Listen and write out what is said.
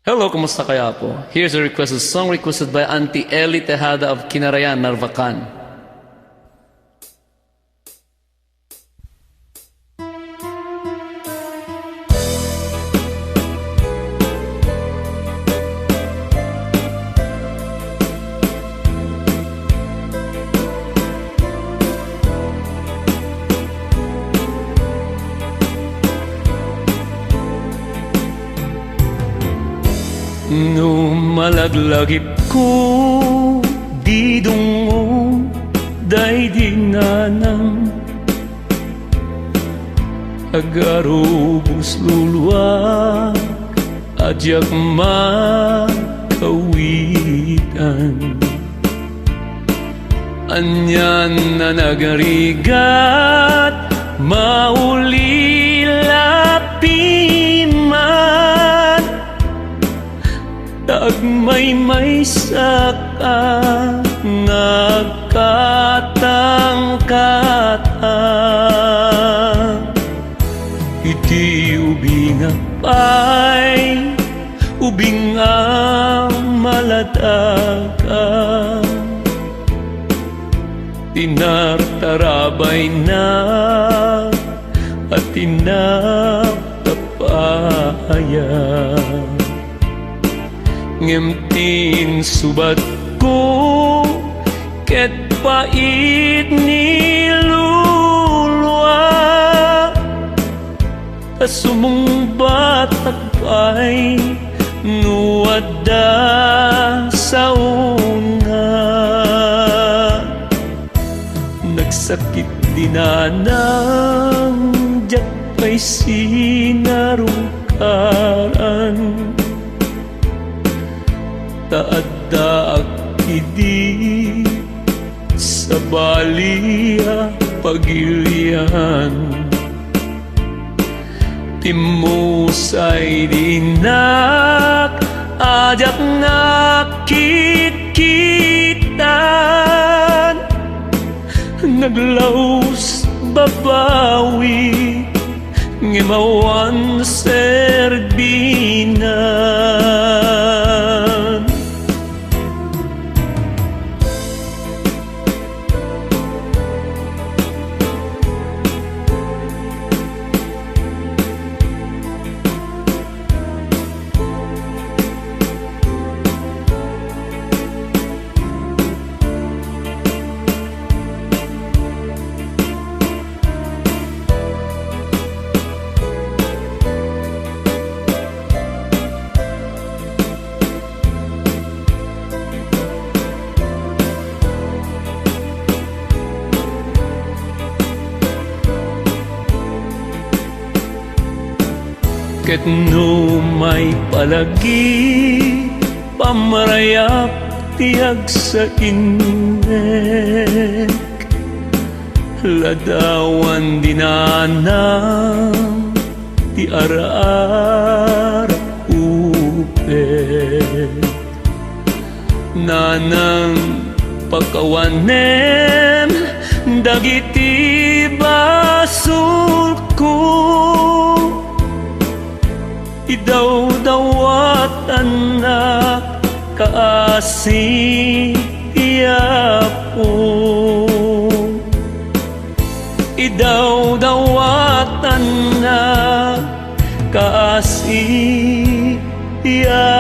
Hello, kumusta kaya po? Here's a requested song requested by Auntie Ellie Tejada of Kinarayan, Narvacan. Nung malaglagip ko di dungo day dinanang agarubos luluwa adyak makawitan anyan na nagarigat maulilapiman tagmay-may saka nagkatang-katang iti ubing apay ubing maladaka tinartarabay na at tinapapaya ngemtin subat ko ket pait niluluwa tasumungbat agpay nuadda sa una nagsakit dinanang diyak pa'y sinarungkaran taadda akidi sa balia pagilian timusay dinak ajak nakikitan naglaus babawi ngimawan serbinan ket no may palagi pamarayak tiyag sa inek ladawan dinanang ti araar upet nanang pakawanem dagiti basulko idaw-dawat anak kaasi iyapo idaw-dawat anak kaasi iyapo